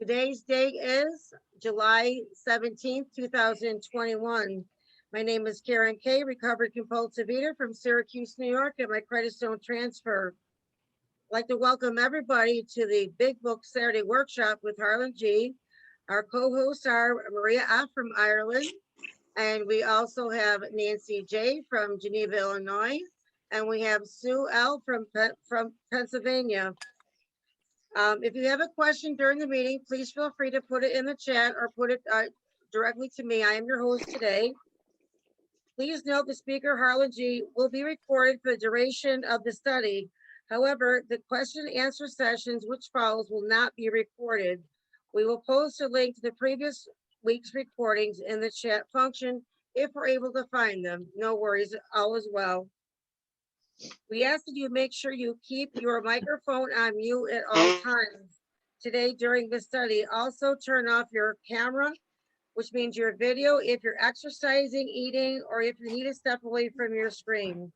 Today's date is July 17th, 2021. My name is Karen Kay, recovered compulsive eater from Syracuse, New York, and my credits don't transfer. I'd like to welcome everybody to the Big Book Saturday Workshop with Harlan G. Our co-hosts are Maria F. from Ireland, and we also have Nancy J. from Geneva, Illinois, and we have Sue L. from Pennsylvania. If you have a question during the meeting, please feel free to put it in the chat or put it directly to me. I am your host today. Please note the speaker, Harlan G., will be recorded for the duration of the study. However, the question and answer sessions which follows will not be recorded. We will post a link to the previous week's recordings in the chat function if we're able to find them. No worries, all is well. We ask that you make sure you keep your microphone on mute at all times. Today during the study, also turn off your camera, which means your video, if you're exercising, eating, or if you need to step away from your screen.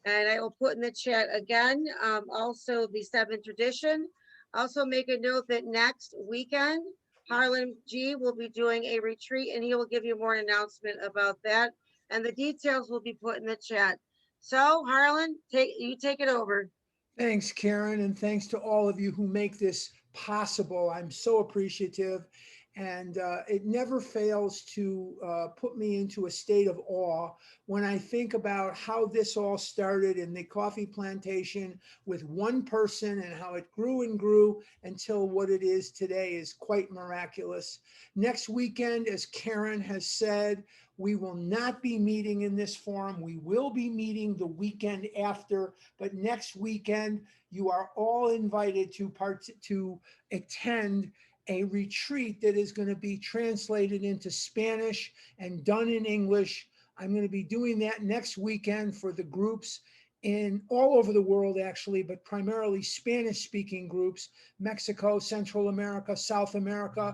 And I will put in the chat again, also the seventh tradition. Also make a note that next weekend, Harlan G will be doing a retreat and he will give you more announcement about that. And the details will be put in the chat. So Harlan, you take it over. Thanks, Karen, and thanks to all of you who make this possible. I'm so appreciative, and it never fails to put me into a state of awe when I think about how this all started in the coffee plantation with one person and how it grew and grew until what it is today is quite miraculous. Next weekend, as Karen has said, we will not be meeting in this forum. We will be meeting the weekend after, but next weekend, you are all invited to attend a retreat that is going to be translated into Spanish and done in English. I'm going to be doing that next weekend for the groups in all over the world, actually, but primarily Spanish-speaking groups, Mexico, Central America, South America,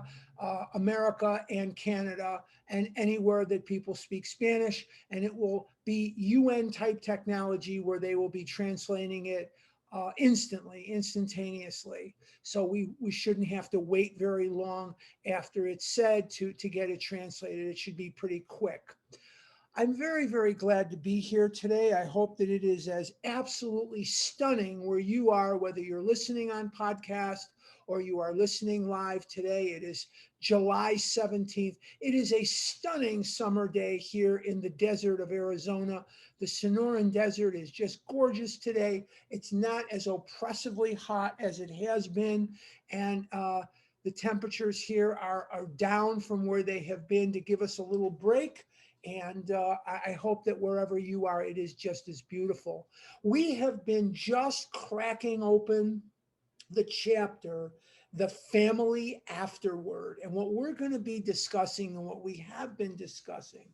America, and Canada, and anywhere that people speak Spanish. And it will be UN-type technology where they will be translating it instantaneously. So we shouldn't have to wait very long after it's said to get it translated. It should be pretty quick. I'm very, very glad to be here today. I hope that it is as absolutely stunning where you are, whether you're listening on podcast or you are listening live today. It is July 17th. It is a stunning summer day here in the desert of Arizona. The Sonoran Desert is just gorgeous today. It's not as oppressively hot as it has been. And the temperatures here are down from where they have been to give us a little break. And I hope that wherever you are, it is just as beautiful. We have been just cracking open the chapter, The Family Afterward. And what we're going to be discussing and what we have been discussing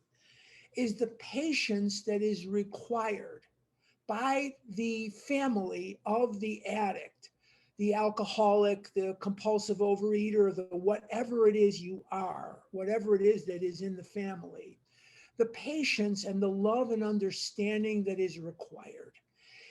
is the patience that is required by the family of the addict, the alcoholic, the compulsive overeater, the whatever it is you are, whatever it is that is in the family, the patience and the love and understanding that is required.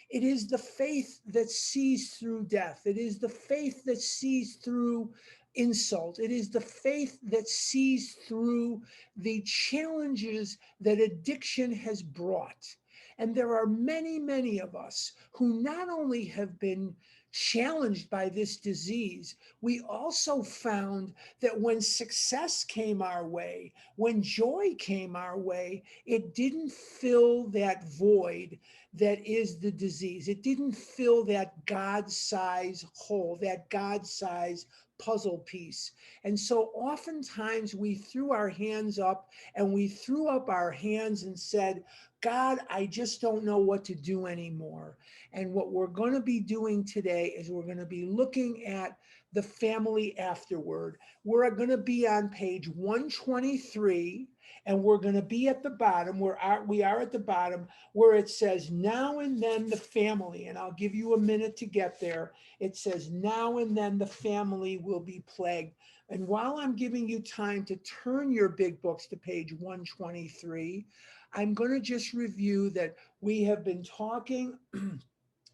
It is the faith that sees through death. It is the faith that sees through insult. It is the faith that sees through the challenges that addiction has brought. And there are many, many of us who not only have been challenged by this disease, we also found that when success came our way, when joy came our way, it didn't fill that void that is the disease. It didn't fill that God-size hole, that God-size puzzle piece. And so oftentimes we threw our hands up and we threw up our hands and said, God, I just don't know what to do anymore. And what we're going to be doing today is we're going to be looking at the family afterward. We're going to be on page 123, and we're going to be at the bottom, we are at the bottom, where it says, now and then the family, and I'll give you a minute to get there. It says, now and then the family will be plagued. And while I'm giving you time to turn your big books to page 123, I'm going to just review that we have been talking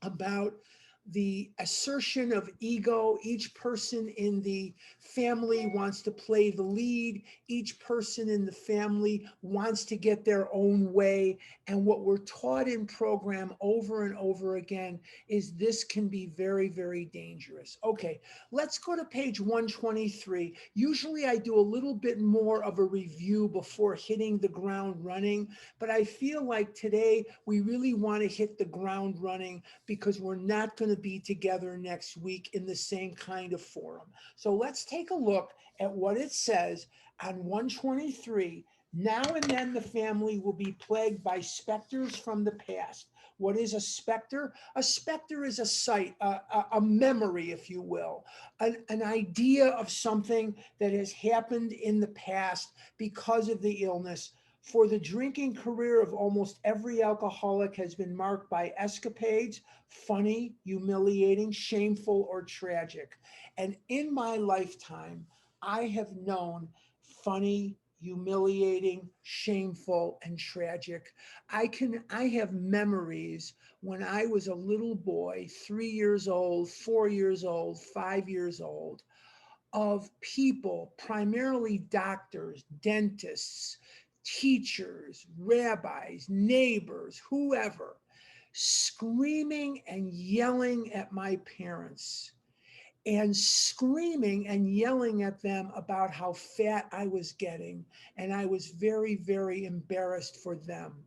about the assertion of ego. Each person in the family wants to play the lead. Each person in the family wants to get their own way. And what we're taught in program over and over again is this can be very, very dangerous. Okay, let's go to page 123. Usually I do a little bit more of a review before hitting the ground running, but I feel like today we really want to hit the ground running because we're not going to be together next week in the same kind of forum. So let's take a look at what it says on 123. Now and then the family will be plagued by specters from the past. What is a specter? A specter is a sight, a memory, if you will, an idea of something that has happened in the past because of the illness. For the drinking career of almost every alcoholic has been marked by escapades, funny, humiliating, shameful, or tragic. And in my lifetime, I have known funny, humiliating, shameful, and tragic. I have memories when I was a little boy, 3 years old, 4 years old, 5 years old, of people, primarily doctors, dentists, teachers, rabbis, neighbors, whoever, screaming and yelling at my parents and screaming and yelling at them about how fat I was getting. And I was very, very embarrassed for them.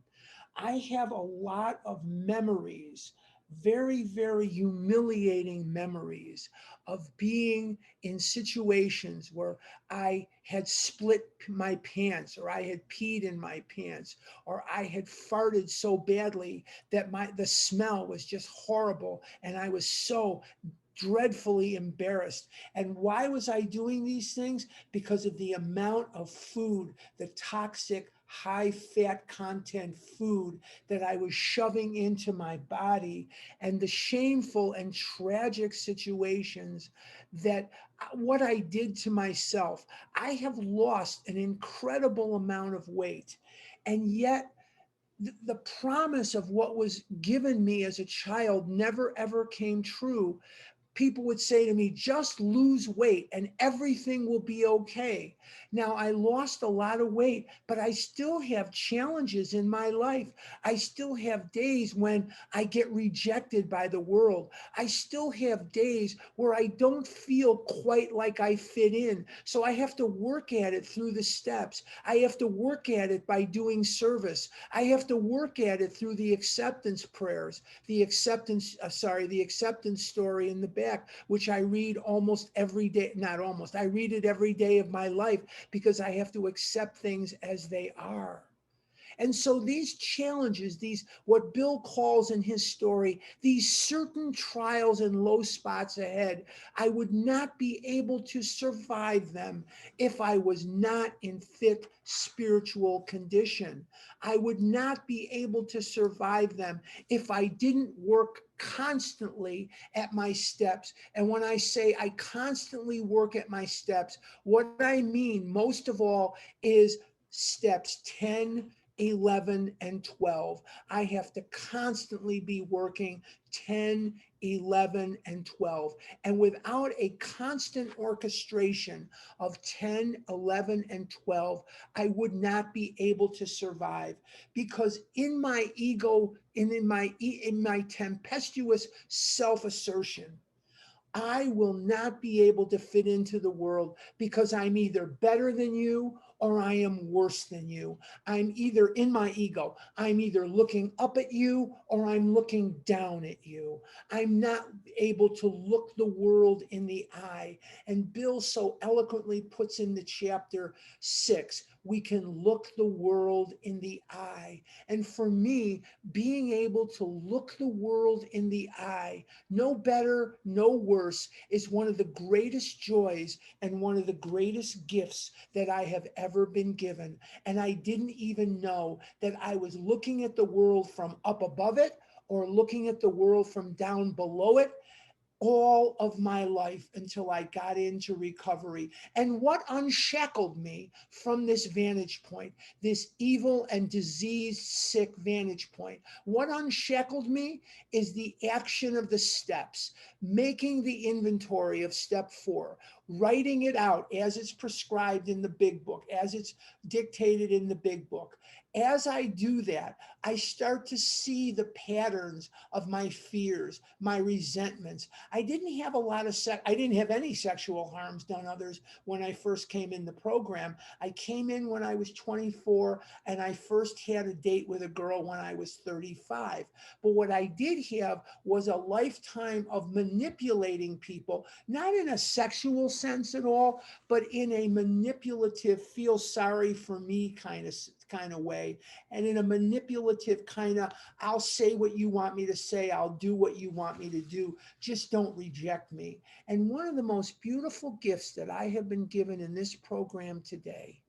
I have a lot of memories, very, very humiliating memories of being in situations where I had split my pants, or I had peed in my pants, or I had farted so badly that the smell was just horrible and I was so dreadfully embarrassed. And why was I doing these things? Because of the amount of food, the toxic, high fat content food that I was shoving into my body, and the shameful and tragic situations that what I did to myself. I have lost an incredible amount of weight. And yet, the promise of what was given me as a child never ever came true. People would say to me, just lose weight and everything will be okay. Now, I lost a lot of weight, but I still have challenges in my life. I still have days when I get rejected by the world. I still have days where I don't feel quite like I fit in. So I have to work at it through the steps. I have to work at it by doing service. I have to work at it through the acceptance prayers, the acceptance story in the back, which I read almost every day. Not almost, I read it every day of my life because I have to accept things as they are. And so these challenges, these what Bill calls in his story, these certain trials and low spots ahead, I would not be able to survive them if I was not in fit spiritual condition. I would not be able to survive them if I didn't work constantly at my steps. And when I say I constantly work at my steps, what I mean most of all is steps 10, 11, and 12. I have to constantly be working 10, 11, and 12. And without a constant orchestration of 10, 11, and 12, I would not be able to survive, because in my ego and in my tempestuous self-assertion, I will not be able to fit into the world because I'm either better than you or I am worse than you. I'm either in my ego, I'm either looking up at you or I'm looking down at you. I'm not able to look the world in the eye. And Bill so eloquently puts in the chapter 6, we can look the world in the eye. And for me, being able to look the world in the eye, no better, no worse, is one of the greatest joys and one of the greatest gifts that I have ever been given. And I didn't even know that I was looking at the world from up above it or looking at the world from down below it. all of my life until I got into recovery. And what unshackled me from this vantage point, this evil and disease sick vantage point, what unshackled me is the action of the steps, making the inventory of step 4, writing it out as it's prescribed in the big book, as it's dictated in the big book. As I do that, I start to see the patterns of my fears, my resentments. I didn't have a lot of I didn't have any sexual harms done others when I first came in the program. I came in when I was 24 and I first had a date with a girl when I was 35. But what I did have was a lifetime of manipulating people, not in a sexual sense at all, but in a manipulative, feel sorry for me kind of way, and in a manipulative kind of, I'll say what you want me to say, I'll do what you want me to do, just don't reject me. And one of the most beautiful gifts that I have been given in this program today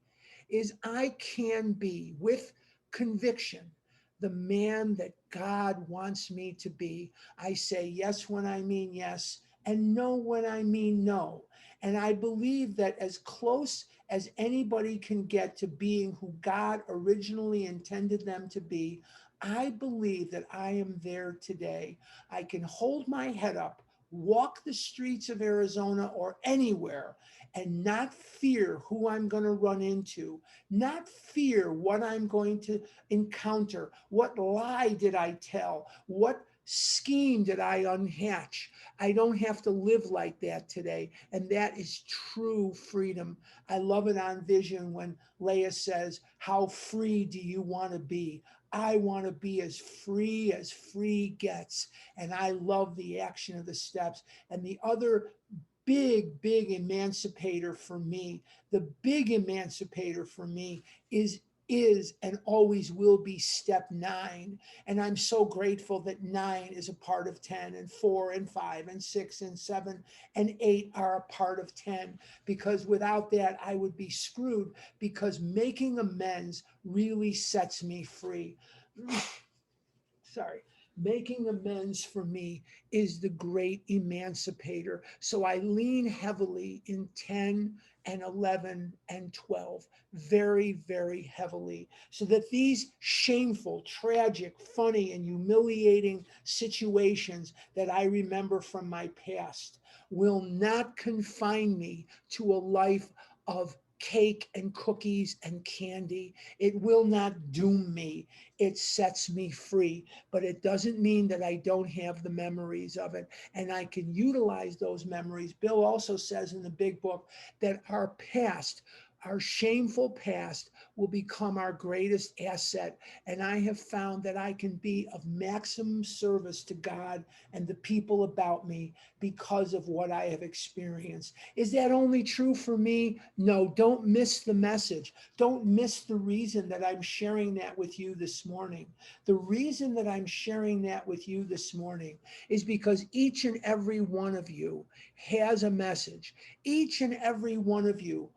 is I can be, with conviction, the man that God wants me to be. I say yes when I mean yes and no when I mean no. And I believe that as close as anybody can get to being who God originally intended them to be, I believe that I am there today. I can hold my head up, walk the streets of Arizona or anywhere, and not fear who I'm going to run into, not fear what I'm going to encounter. What lie did I tell? What scheme did I unhatch? I don't have to live like that today. And that is true freedom. I love it on Vision when Leia says, how free do you want to be? I want to be as free gets. And I love the action of the steps. And the other big emancipator for me, the big emancipator for me is and always will be step 9. And I'm so grateful that 9 is a part of 10, and 4 and 5 and 6 and 7 and 8 are a part of 10, because without that I would be screwed, because making amends really sets me free. Sorry. Making amends for me is the great emancipator. So I lean heavily in 10 and 11 and 12, very heavily, so that these shameful, tragic, funny, and humiliating situations that I remember from my past will not confine me to a life of cake and cookies and candy. It will not doom me. It sets me free, but it doesn't mean that I don't have the memories of it. And I can utilize those memories. Bill also says in the big book that our past, our shameful past, will become our greatest asset. And I have found that I can be of maximum service to God and the people about me because of what I have experienced. Is that only true for me? No, don't miss the message. Don't miss the reason that I'm sharing that with you this morning. The reason that I'm sharing that with you this morning is because each and every one of you has a message. Each and every one of you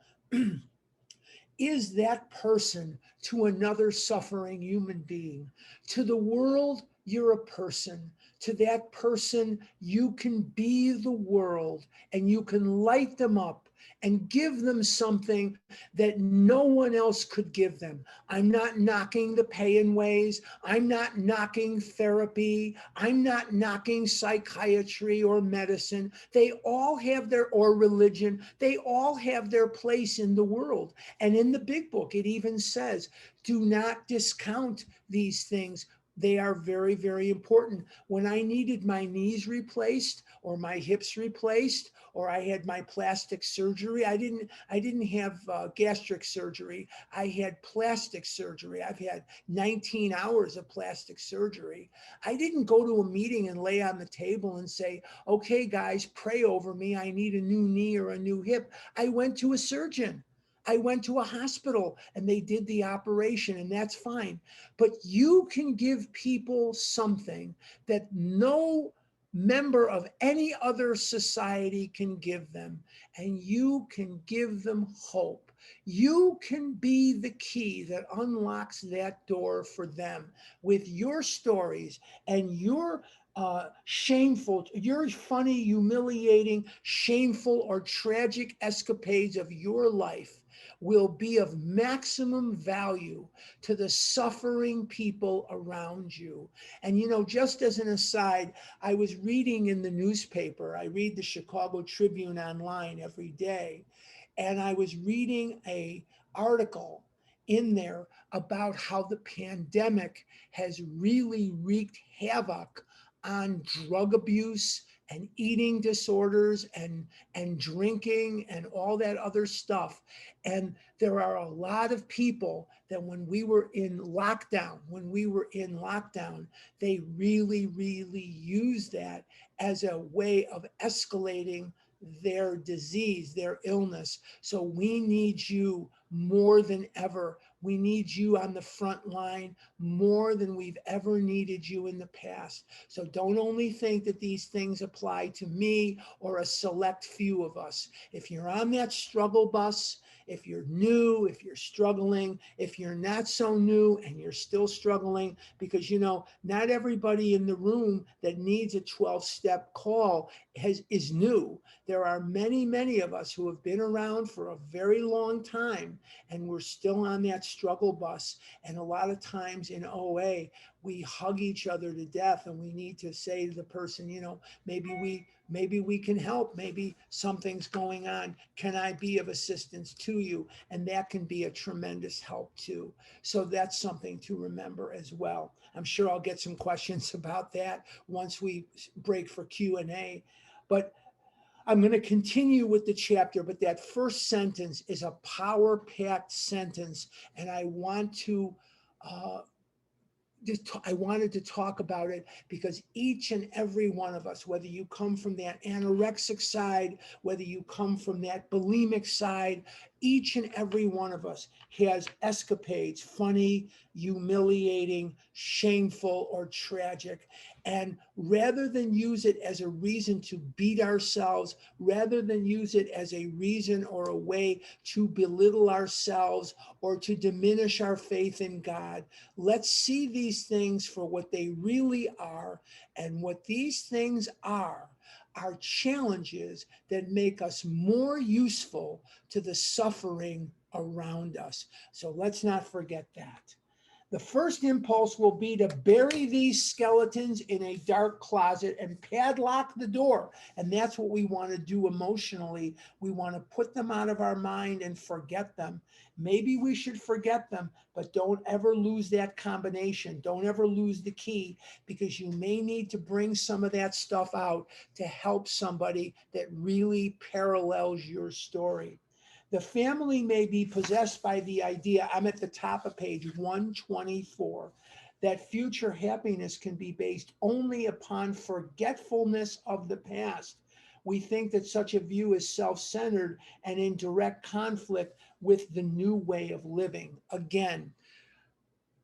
is that person to another suffering human being. To the world, you're a person. To that person, you can be the world, and you can light them up and give them something that no one else could give them. I'm not knocking the pay-in ways. I'm not knocking therapy. I'm not knocking psychiatry or medicine. They all have their, or religion, they all have their place in the world. And in the big book, it even says, do not discount these things. They are very important. When I needed my knees replaced or my hips replaced, or I had my plastic surgery, I didn't have gastric surgery. I had plastic surgery. I've had 19 hours of plastic surgery. I didn't go to a meeting and lay on the table and say, okay, guys, pray over me. I need a new knee or a new hip. I went to a surgeon. I went to a hospital and they did the operation, and that's fine. But you can give people something that no member of any other society can give them, and you can give them hope. You can be the key that unlocks that door for them with your stories and your shameful, your funny, humiliating, shameful, or tragic escapades of your life will be of maximum value to the suffering people around you. And, just as an aside, I was reading in the newspaper, I read the Chicago Tribune online every day, and I was reading a article in there about how the pandemic has really wreaked havoc on drug abuse and eating disorders and drinking and all that other stuff. And there are a lot of people that when we were in lockdown, they really used that as a way of escalating their disease, their illness. So we need you more than ever. We need you on the front line more than we've ever needed you in the past. So don't only think that these things apply to me or a select few of us. If you're on that struggle bus, if you're new, if you're struggling, if you're not so new and you're still struggling, because not everybody in the room that needs a 12-step call is new. There are many of us who have been around for a very long time, and we're still on that struggle bus. And a lot of times in OA, we hug each other to death, and we need to say to the person, maybe we can help. Maybe something's going on. Can I be of assistance to you? And that can be a tremendous help too. So that's something to remember as well. I'm sure I'll get some questions about that once we break for Q&A. But I'm going to continue with the chapter, but that first sentence is a power-packed sentence, and uh, I wanted to talk about it because each and every one of us, whether you come from that anorexic side, whether you come from that bulimic side, each and every one of us has escapades, funny, humiliating, shameful, or tragic. And rather than use it as a reason to beat ourselves, rather than use it as a reason or a way to belittle ourselves or to diminish our faith in God, let's see these things for what they really are. And what these things are challenges that make us more useful to the suffering around us. So let's not forget that. The first impulse will be to bury these skeletons in a dark closet and padlock the door. And that's what we want to do emotionally. We want to put them out of our mind and forget them. Maybe we should forget them, but don't ever lose that combination. Don't ever lose the key, because you may need to bring some of that stuff out to help somebody that really parallels your story. The family may be possessed by the idea, I'm at the top of page 124, that future happiness can be based only upon forgetfulness of the past. We think that such a view is self-centered and in direct conflict with the new way of living. Again,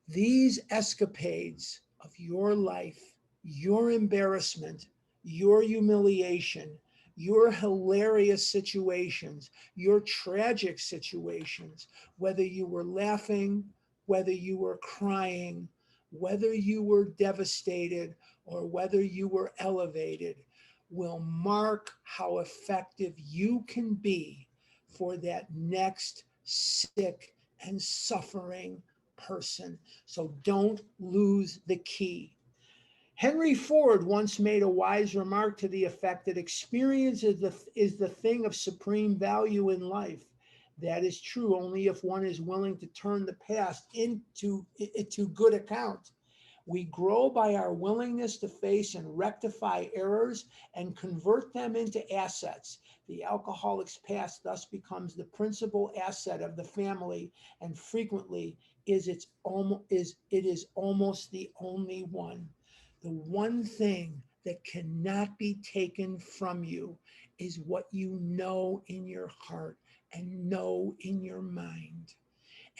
these escapades of your life, your embarrassment, your humiliation, your hilarious situations, your tragic situations, whether you were laughing, whether you were crying, whether you were devastated, or whether you were elevated, will mark how effective you can be for that next sick and suffering person. So don't lose the key. Henry Ford once made a wise remark to the effect that experience is the thing of supreme value in life. That is true only if one is willing to turn the past into good account. We grow by our willingness to face and rectify errors and convert them into assets. The alcoholic's past thus becomes the principal asset of the family, and frequently it is almost the only one. The one thing that cannot be taken from you is what you know in your heart and know in your mind.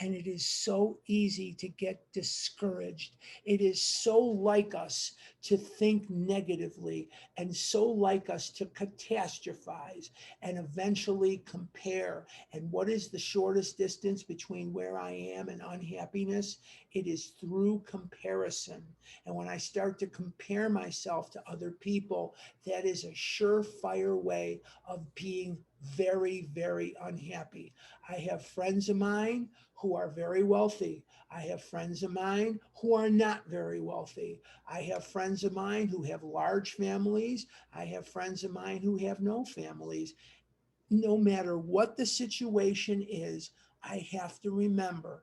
And it is so easy to get discouraged. It is so like us to think negatively and so like us to catastrophize and eventually compare. And what is the shortest distance between where I am and unhappiness? It is through comparison. And when I start to compare myself to other people, that is a surefire way of being very, very unhappy. I have friends of mine who are very wealthy. I have friends of mine who are not very wealthy. I have friends of mine who have large families. I have friends of mine who have no families. No matter what the situation is, I have to remember.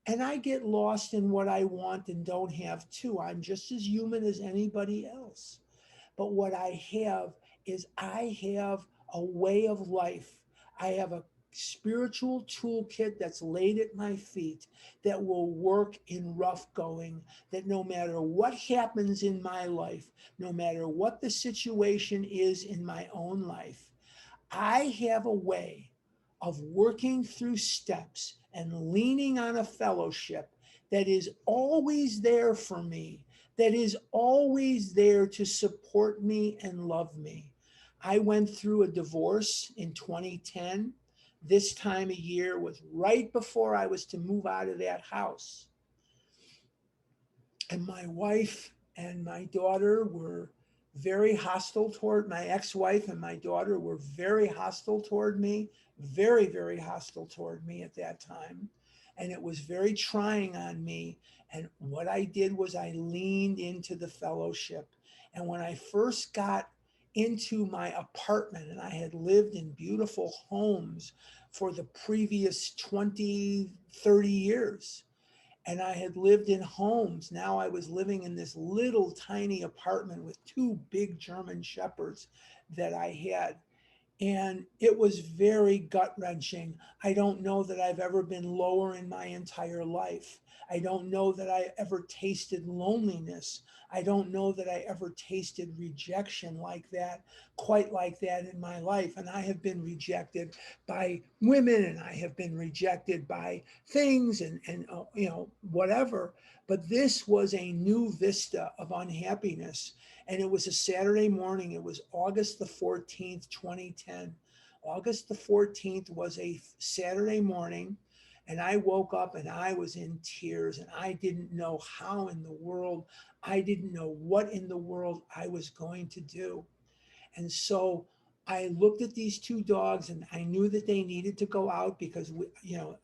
And I get lost in what I want and don't have too. I'm just as human as anybody else. But what I have is I have a way of life. I have a spiritual toolkit that's laid at my feet that will work in rough going, that no matter what happens in my life, no matter what the situation is in my own life, I have a way of working through steps and leaning on a fellowship that is always there for me, that is always there to support me and love me. I went through a divorce in 2010. This time of year was right before I was to move out of that house. And my wife and my daughter were very hostile toward my ex-wife, and my daughter were very hostile toward me, very, very hostile toward me at that time. And it was very trying on me. And what I did was I leaned into the fellowship. And when I first got into my apartment, and I had lived in beautiful homes for the previous 20, 30 years, and I had lived in homes. Now I was living in this little tiny apartment with two big German shepherds that I had. And it was very gut wrenching. I don't know that I've ever been lower in my entire life. I don't know that I ever tasted loneliness. I don't know that I ever tasted rejection like that, quite like that in my life. And I have been rejected by women, and I have been rejected by things and whatever. But this was a new vista of unhappiness, and it was a Saturday morning. It was August the 14th, 2010. August the 14th was a Saturday morning, and I woke up and I was in tears, and I didn't know how in the world, I didn't know what in the world I was going to do. And so I looked at these two dogs, and I knew that they needed to go out because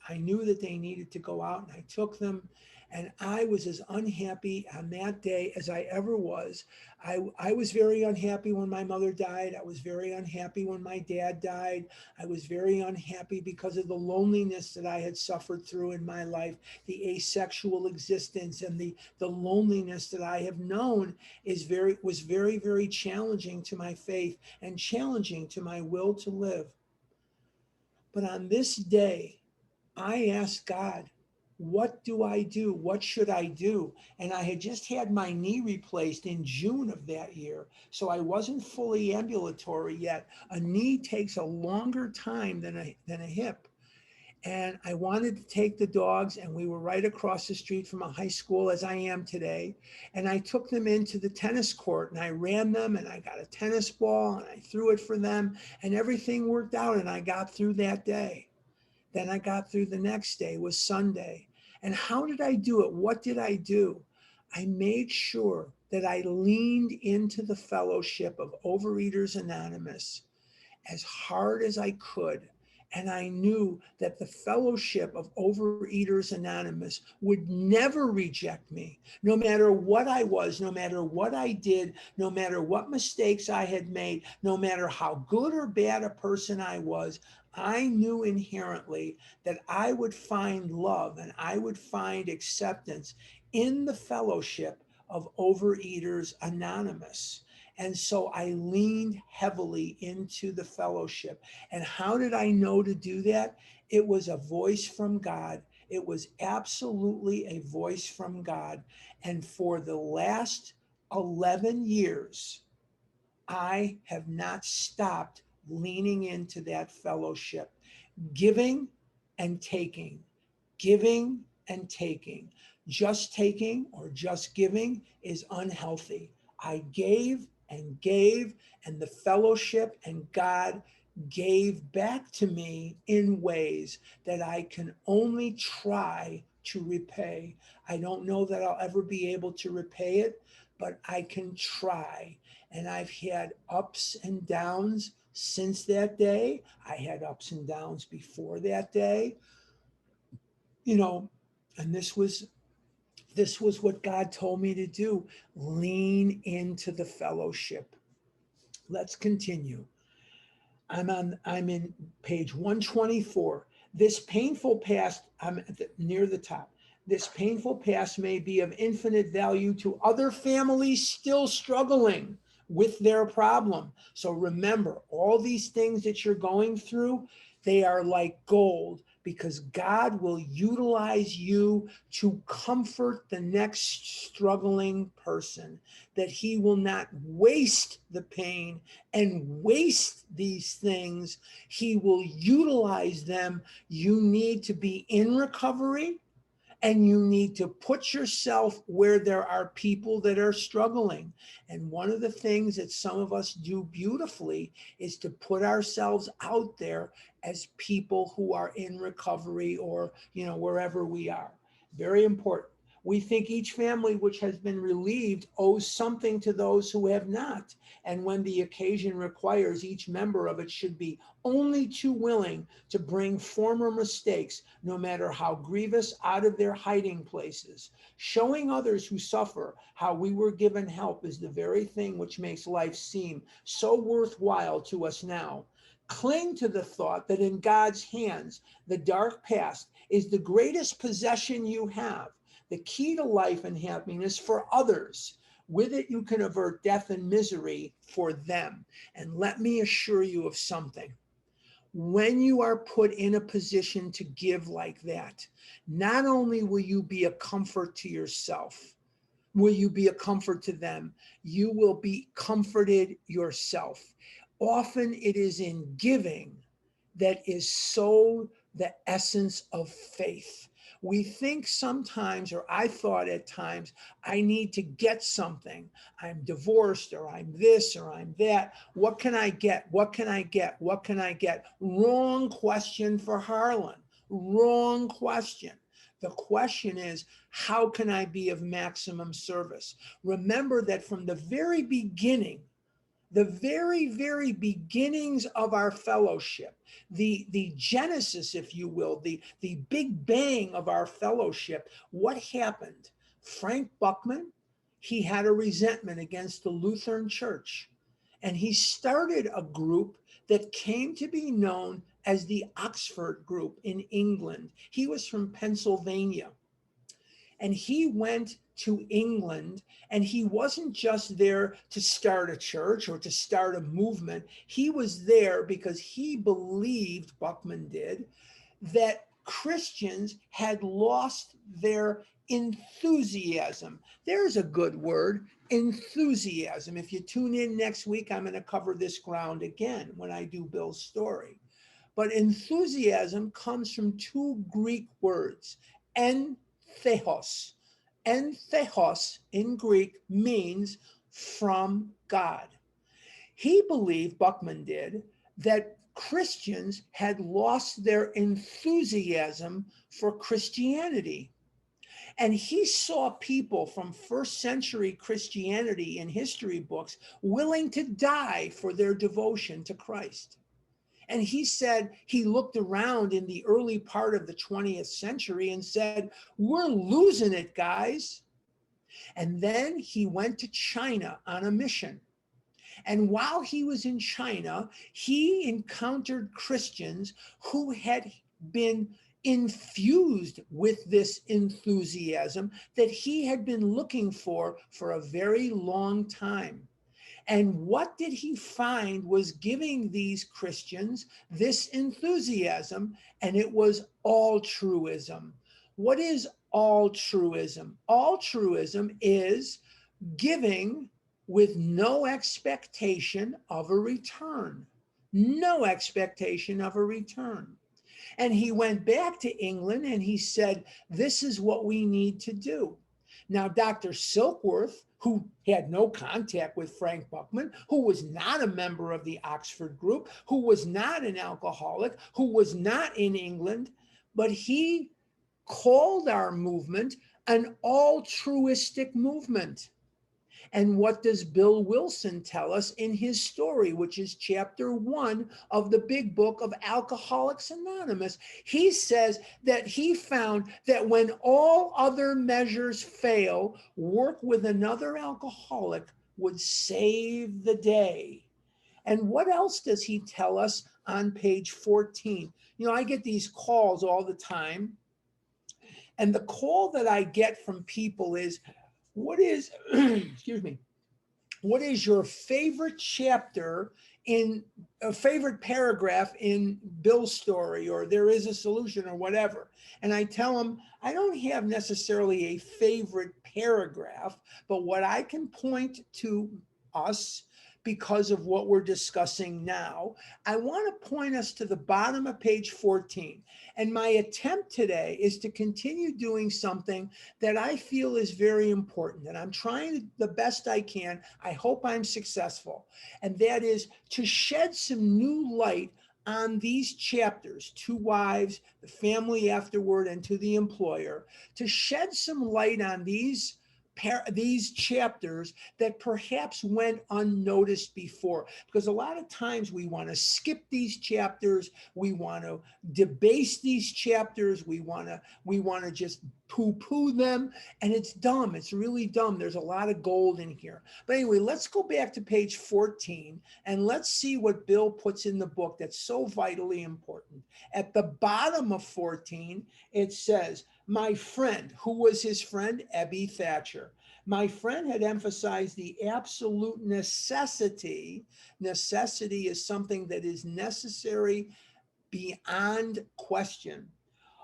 I knew that they needed to go out, and I took them. And I was as unhappy on that day as I ever was. I was very unhappy when my mother died. I was very unhappy when my dad died. I was very unhappy because of the loneliness that I had suffered through in my life, the asexual existence, and the loneliness that I have known was very, very challenging to my faith and challenging to my will to live. But on this day, I asked God, what do I do? What should I do? And I had just had my knee replaced in June of that year. So I wasn't fully ambulatory yet. A knee takes a longer time than a hip. And I wanted to take the dogs, and we were right across the street from a high school as I am today. And I took them into the tennis court, and I ran them, and I got a tennis ball, and I threw it for them, and everything worked out, and I got through that day. Then I got through the next day, was Sunday. And how did I do it? What did I do? I made sure that I leaned into the fellowship of Overeaters Anonymous as hard as I could. And I knew that the fellowship of Overeaters Anonymous would never reject me, no matter what I was, no matter what I did, no matter what mistakes I had made, no matter how good or bad a person I was. I knew inherently that I would find love and I would find acceptance in the fellowship of Overeaters Anonymous. And so I leaned heavily into the fellowship. And how did I know to do that? It was a voice from God. It was absolutely a voice from God. And for the last 11 years, I have not stopped leaning into that fellowship, giving and taking, Giving and taking. Just taking or just giving is unhealthy. I gave, and the fellowship and God gave back to me in ways that I can only try to repay. I don't know that I'll ever be able to repay it, but I can try. And I've had ups and downs since that day. I had ups and downs before that day, you know, and this was what God told me to do. Lean into the fellowship. Let's continue. I'm in page 124. This painful past, I'm near the top. This painful past may be of infinite value to other families still struggling with their problem. So remember, all these things that you're going through, they are like gold, because God will utilize you to comfort the next struggling person, that He will not waste the pain and waste these things. He will utilize them. You need to be in recovery, and you need to put yourself where there are people that are struggling. And one of the things that some of us do beautifully is to put ourselves out there as people who are in recovery, or, wherever we are. Very important. We think each family which has been relieved owes something to those who have not. And when the occasion requires, each member of it should be only too willing to bring former mistakes, no matter how grievous, out of their hiding places. Showing others who suffer how we were given help is the very thing which makes life seem so worthwhile to us now. Cling to the thought that in God's hands, the dark past is the greatest possession you have, the key to life and happiness for others. With it, you can avert death and misery for them. And let me assure you of something. When you are put in a position to give like that, not only will you be a comfort to yourself, will you be a comfort to them, you will be comforted yourself. Often it is in giving that is so the essence of faith. We think sometimes, or I thought at times, I need to get something. I'm divorced, or I'm this, or I'm that. What can I get? What can I get? What can I get? Wrong question for Harlan. Wrong question. The question is, how can I be of maximum service? Remember that from the very beginning, the very, very beginnings of our fellowship, the genesis, if you will, the big bang of our fellowship, what happened? Frank Buckman, he had a resentment against the Lutheran Church, and he started a group that came to be known as the Oxford Group in England. He was from Pennsylvania. And he went to England, and he wasn't just there to start a church or to start a movement. He was there because he believed, Buckman did, that Christians had lost their enthusiasm. There's a good word, enthusiasm. If you tune in next week, I'm going to cover this ground again when I do Bill's story. But enthusiasm comes from two Greek words, entheos. Entheos in Greek means from God. He believed, Buckman did, that Christians had lost their enthusiasm for Christianity. And he saw people from first century Christianity in history books willing to die for their devotion to Christ. And he said, he looked around in the early part of the 20th century and said, we're losing it, guys. And then he went to China on a mission. And while he was in China, he encountered Christians who had been infused with this enthusiasm that he had been looking for a very long time. And what did he find was giving these Christians this enthusiasm? And it was altruism. What is altruism? Altruism is giving with no expectation of a return. No expectation of a return. And he went back to England and he said, this is what we need to do. Now, Dr. Silkworth, who had no contact with Frank Buckman, who was not a member of the Oxford group, who was not an alcoholic, who was not in England, but he called our movement an altruistic movement. And what does Bill Wilson tell us in his story, which is chapter 1 of the big book of Alcoholics Anonymous? He says that he found that when all other measures fail, work with another alcoholic would save the day. And what else does he tell us on page 14? You know, I get these calls all the time. And the call that I get from people is, what is, excuse me, what is your favorite chapter in a favorite paragraph in Bill's story, or There Is a Solution, or whatever? And I tell them, I don't have necessarily a favorite paragraph, but what I can point to us because of what we're discussing now, I want to point us to the bottom of page 14. And my attempt today is to continue doing something that I feel is very important. And I'm trying the best I can. I hope I'm successful. And that is to shed some new light on these chapters, Two Wives, the family afterward, and To the Employer, to shed some light on these chapters that perhaps went unnoticed before. Because a lot of times we want to skip these chapters, we want to debase these chapters, we want to just poo-poo them, and it's dumb. It's really dumb. There's a lot of gold in here. But anyway, let's go back to page 14 and let's see what Bill puts in the book that's so vitally important. At the bottom of 14, it says, my friend, who was his friend? Ebby Thatcher. My friend had emphasized the absolute necessity. Necessity is something that is necessary beyond question,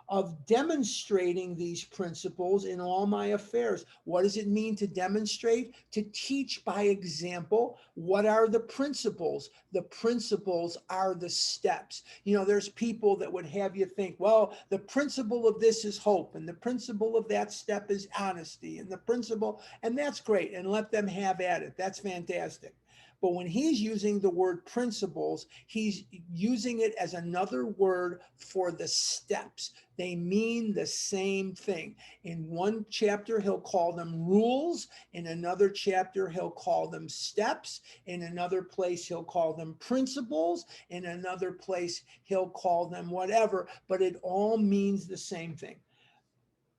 of demonstrating these principles in all my affairs. What does it mean to demonstrate? To teach by example. What are the principles? The principles are the steps. You know, there's people that would have you think, well, the principle of this is hope, and the principle of that step is honesty, and the principle, and that's great, and let them have at it. That's fantastic. But when he's using the word principles, he's using it as another word for the steps. They mean the same thing. In one chapter, he'll call them rules. In another chapter, he'll call them steps. In another place, he'll call them principles. In another place, he'll call them whatever, but it all means the same thing.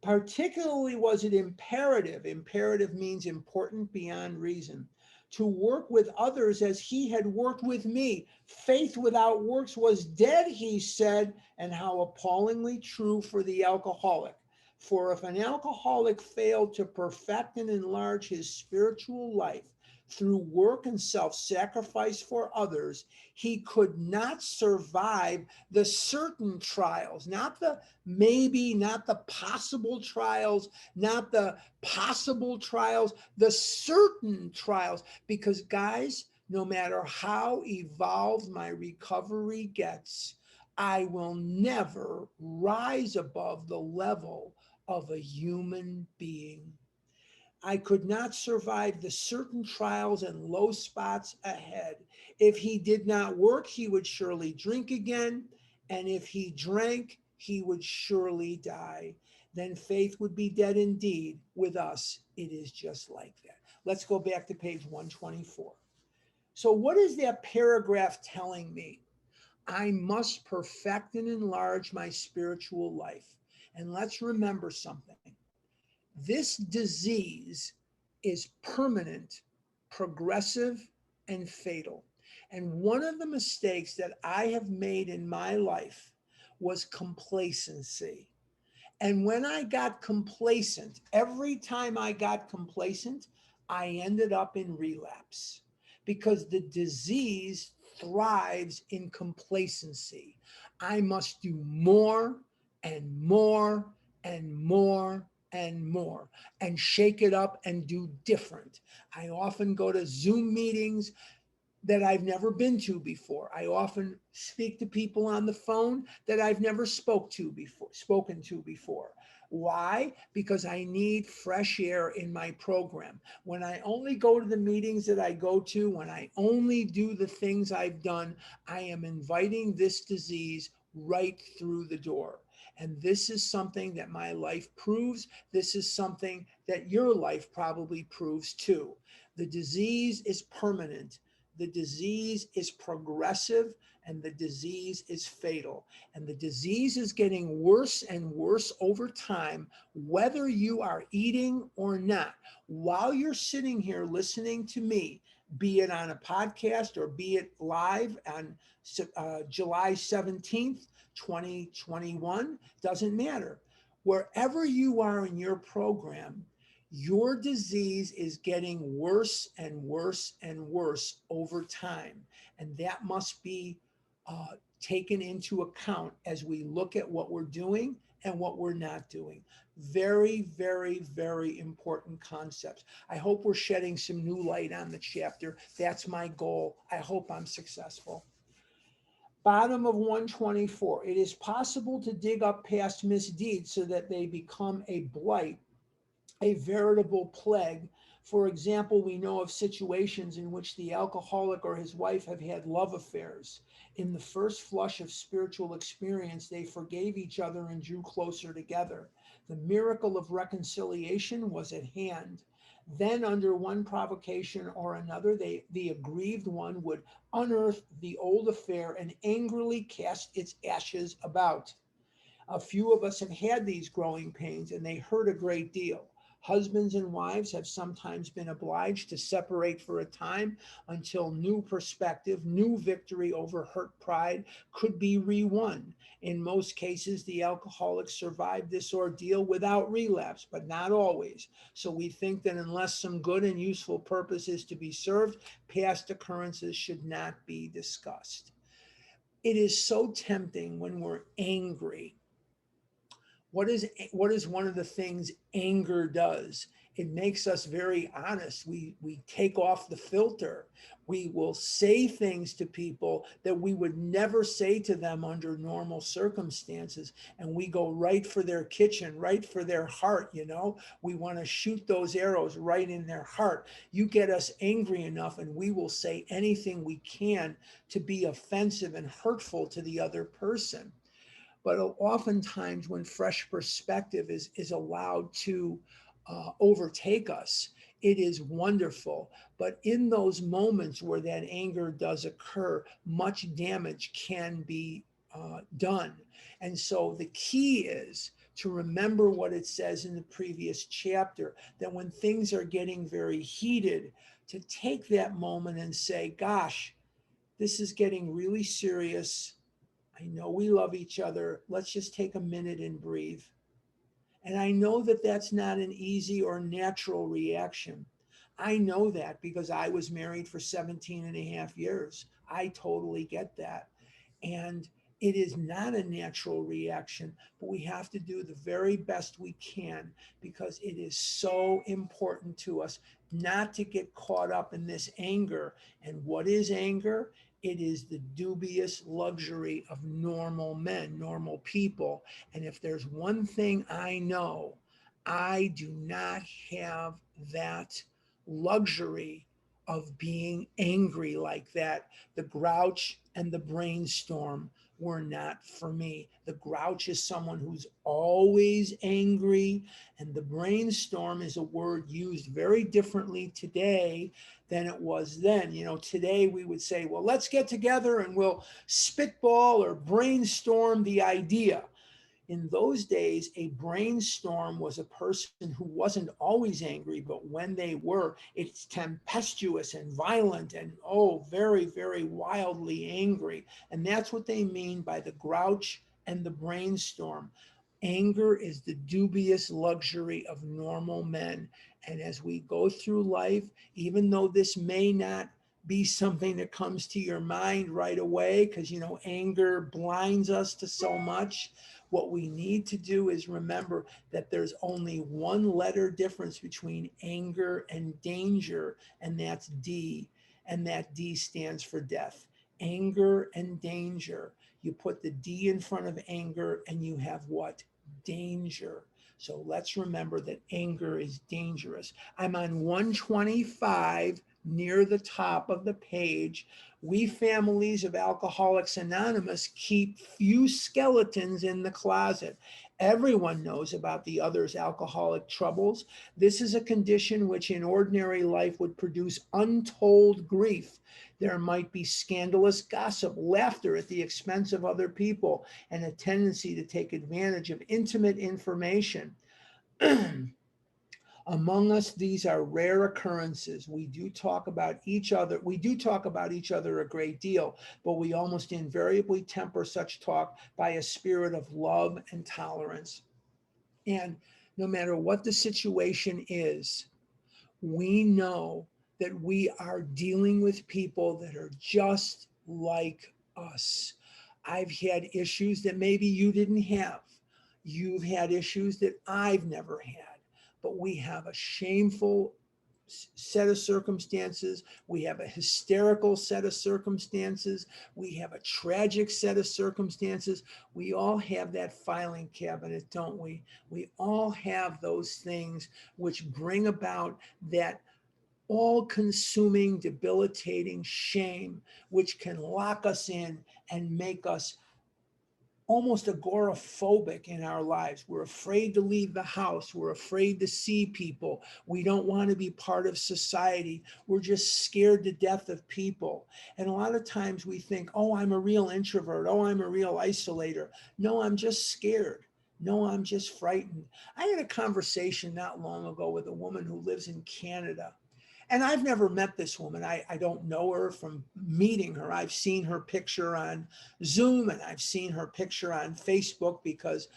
Particularly was it imperative. Imperative means important beyond reason. To work with others as he had worked with me. Faith without works was dead, he said, and how appallingly true for the alcoholic. For if an alcoholic failed to perfect and enlarge his spiritual life through work and self-sacrifice for others, he could not survive the certain trials, not the maybe, not the possible trials, not the possible trials, the certain trials. Because guys, no matter how evolved my recovery gets, I will never rise above the level of a human being. I could not survive the certain trials and low spots ahead. If he did not work, he would surely drink again. And if he drank, he would surely die. Then faith would be dead indeed. With us, it is just like that. Let's go back to page 124. So what is that paragraph telling me? I must perfect and enlarge my spiritual life. And let's remember something. This disease is permanent, progressive, and fatal. And one of the mistakes that I have made in my life was complacency. And when I got complacent, every time I got complacent, I ended up in relapse because the disease thrives in complacency. I must do more and more and more and more and shake it up and do different. I often go to Zoom meetings that I've never been to before. I often speak to people on the phone that I've never spoken to before. Why? Because I need fresh air in my program. When I only go to the meetings that I go to, when I only do the things I've done, I am inviting this disease right through the door. And this is something that my life proves. This is something that your life probably proves too. The disease is permanent. The disease is progressive, and the disease is fatal. And the disease is getting worse and worse over time, whether you are eating or not. While you're sitting here listening to me, be it on a podcast or be it live on July 17th, 2021, doesn't matter. Wherever you are in your program, your disease is getting worse and worse and worse over time. And that must be taken into account as we look at what we're doing and what we're not doing. Very, very, very important concepts. I hope we're shedding some new light on the chapter. That's my goal. I hope I'm successful. Bottom of 124. It is possible to dig up past misdeeds so that they become a blight, a veritable plague. For example, we know of situations in which the alcoholic or his wife have had love affairs. In the first flush of spiritual experience, they forgave each other and drew closer together. The miracle of reconciliation was at hand. Then, under one provocation or another, the aggrieved one would unearth the old affair and angrily cast its ashes about. A few of us have had these growing pains and they hurt a great deal. Husbands and wives have sometimes been obliged to separate for a time until new perspective, new victory over hurt pride could be re-won. In most cases, the alcoholics survived this ordeal without relapse, but not always. So we think that unless some good and useful purpose is to be served, past occurrences should not be discussed. It is so tempting when we're angry. What is one of the things anger does? It makes us very honest. We take off the filter. We will say things to people that we would never say to them under normal circumstances, and we go right for their kitchen, right for their heart. We want to shoot those arrows right in their heart. You get us angry enough and we will say anything we can to be offensive and hurtful to the other person. But oftentimes, when fresh perspective is allowed to overtake us, it is wonderful. But in those moments where that anger does occur, much damage can be done. And so the key is to remember what it says in the previous chapter, that when things are getting very heated, to take that moment and say, gosh, this is getting really serious. I know we love each other. Let's just take a minute and breathe. And I know that that's not an easy or natural reaction. I know that because I was married for 17 and a half years. I totally get that. And it is not a natural reaction, but we have to do the very best we can because it is so important to us not to get caught up in this anger. And what is anger? It is the dubious luxury of normal men, normal people. And if there's one thing I know, I do not have that luxury of being angry like that. The grouch and the brainstorm were not for me. The grouch is someone who's always angry, and the brainstorm is a word used very differently today than it was then. Today we would say, well, let's get together and we'll spitball or brainstorm the idea. In those days, a brainstorm was a person who wasn't always angry, but when they were, it's tempestuous and violent and, very, very wildly angry. And that's what they mean by the grouch and the brainstorm. Anger is the dubious luxury of normal men. And as we go through life, even though this may not be something that comes to your mind right away, because, anger blinds us to so much. What we need to do is remember that there's only one letter difference between anger and danger, and that's D. and that D stands for death. Anger and danger. You put the D in front of anger and you have what? Danger. So let's remember that anger is dangerous. I'm on 125 near the top of the page. We families of Alcoholics Anonymous keep few skeletons in the closet. Everyone knows about the other's alcoholic troubles. This is a condition which in ordinary life would produce untold grief. There might be scandalous gossip, laughter at the expense of other people, and a tendency to take advantage of intimate information. Among us, these are rare occurrences. We do talk about each other. We do talk about each other a great deal, but we almost invariably temper such talk by a spirit of love and tolerance. And no matter what the situation is, we know that we are dealing with people that are just like us. I've had issues that maybe you didn't have. You've had issues that I've never had, but we have a shameful set of circumstances. We have a hysterical set of circumstances. We have a tragic set of circumstances. We all have that filing cabinet, don't we? We all have those things which bring about that all consuming, debilitating shame, which can lock us in and make us almost agoraphobic in our lives. We're afraid to leave the house. We're afraid to see people. We don't want to be part of society. We're just scared to death of people. And a lot of times we think, oh, I'm a real introvert. Oh, I'm a real isolator. No, I'm just scared. No, I'm just frightened. I had a conversation not long ago with a woman who lives in Canada. And I've never met this woman. I don't know her from meeting her. I've seen her picture on Zoom and I've seen her picture on Facebook because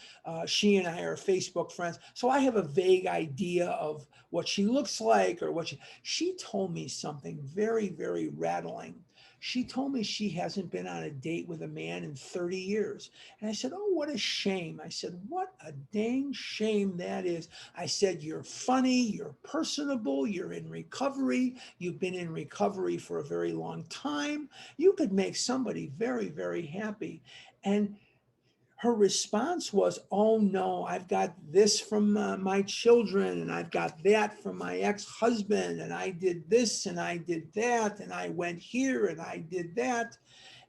she and I are Facebook friends. So I have a vague idea of what she looks like or what she told me something very, very rattling. She told me she hasn't been on a date with a man in 30 years. And I said, oh, what a shame. I said, what a dang shame that is. I said, you're funny, you're personable, you're in recovery, you've been in recovery for a very long time. You could make somebody very, very happy. And her response was, oh no, I've got this from my children, and I've got that from my ex-husband, and I did this and I did that, and I went here and I did that.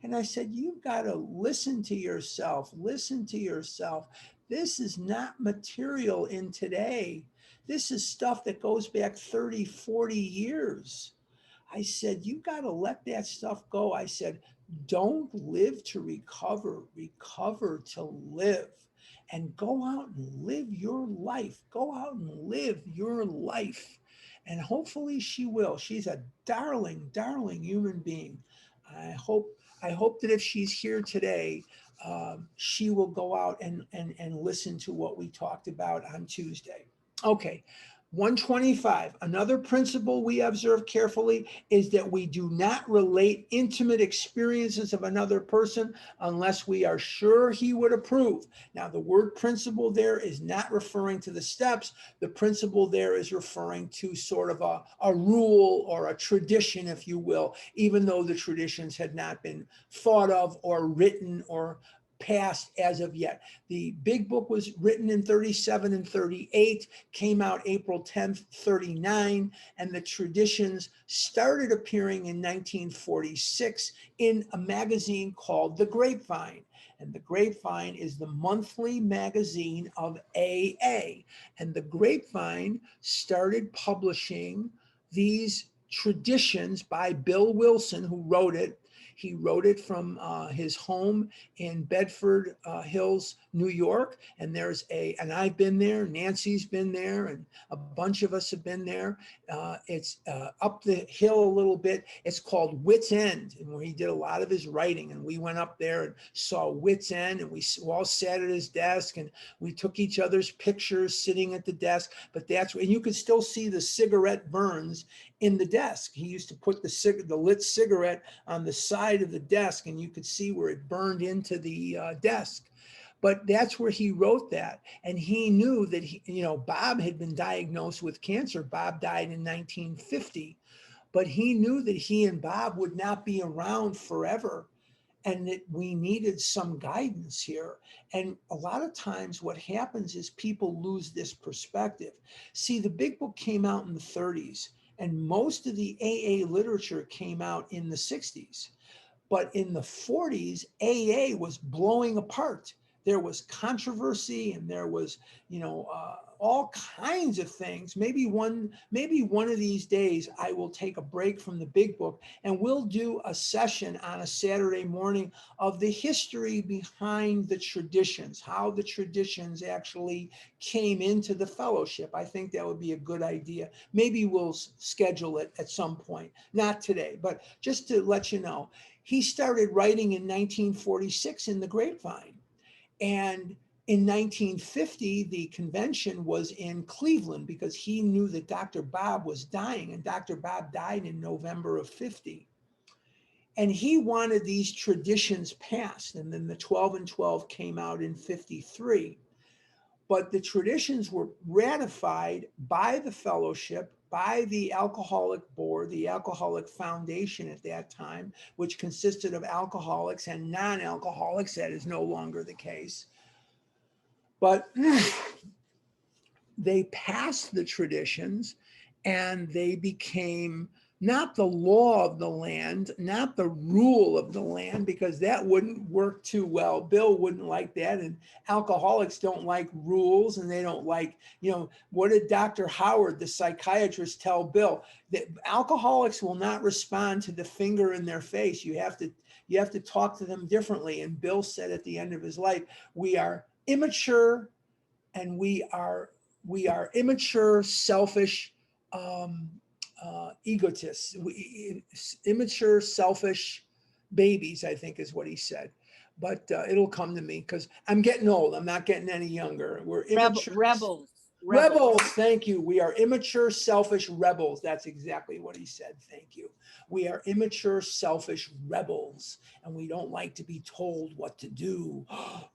And I said, you've got to listen to yourself, listen to yourself. This is not material in today. This is stuff that goes back 30, 40 years. I said, you got to let that stuff go. I said, don't live to recover, recover to live. And go out and live your life. Go out and live your life. And hopefully she will. She's a darling, darling human being. I hope that if she's here today, she will go out and listen to what we talked about on Tuesday. Okay, 125, another principle we observe carefully is that we do not relate intimate experiences of another person unless we are sure he would approve. Now, the word principle there is not referring to the steps. The principle there is referring to sort of a rule or a tradition, if you will, even though the traditions had not been thought of or written or passed as of yet. The big book was written in 37 and 38, came out April 10th, 39, and the traditions started appearing in 1946 in a magazine called The Grapevine. And The Grapevine is the monthly magazine of AA. And The Grapevine started publishing these traditions by Bill Wilson, who wrote it. He wrote it from his home in Bedford Hills, New York. And and I've been there, Nancy's been there, and a bunch of us have been there. It's up the hill a little bit. It's called Wits End, and where he did a lot of his writing. And we went up there and saw Wits End, and we all sat at his desk, and we took each other's pictures sitting at the desk. But and you could still see the cigarette burns in the desk. He used to put the lit cigarette on the side of the desk, and you could see where it burned into the desk. But that's where he wrote that. And he knew that Bob had been diagnosed with cancer. Bob died in 1950. but he knew that he and Bob would not be around forever and that we needed some guidance here. And a lot of times what happens is people lose this perspective. See, the big book came out in the 30s, and most of the AA literature came out in the 60s. But in the 40s, AA was blowing apart. There was controversy, and there was, all kinds of things. Maybe one of these days I will take a break from the big book and we'll do a session on a Saturday morning of the history behind the traditions, how the traditions actually came into the fellowship. I think that would be a good idea. Maybe we'll schedule it at some point, not today, but just to let you know. He started writing in 1946 in the Grapevine. And in 1950, the convention was in Cleveland because he knew that Dr. Bob was dying, and Dr. Bob died in November of 50. And he wanted these traditions passed. And then the 12 and 12 came out in 53. But the traditions were ratified by the fellowship, by the Alcoholic Board, the Alcoholic Foundation at that time, which consisted of alcoholics and non-alcoholics. That is no longer the case. But they passed the traditions and they became not the law of the land, not the rule of the land, because that wouldn't work too well. Bill wouldn't like that. And alcoholics don't like rules, and they don't like, what did Dr. Howard, the psychiatrist, tell Bill? That alcoholics will not respond to the finger in their face. You have to talk to them differently. And Bill said at the end of his life, we are immature, and we are immature, selfish, egotists, immature, selfish babies, I think is what he said. But it'll come to me because I'm getting old. I'm not getting any younger. We're immature. Rebels. Rebels, thank you. We are immature, selfish rebels. That's exactly what he said. Thank you. We are immature, selfish rebels, and we don't like to be told what to do.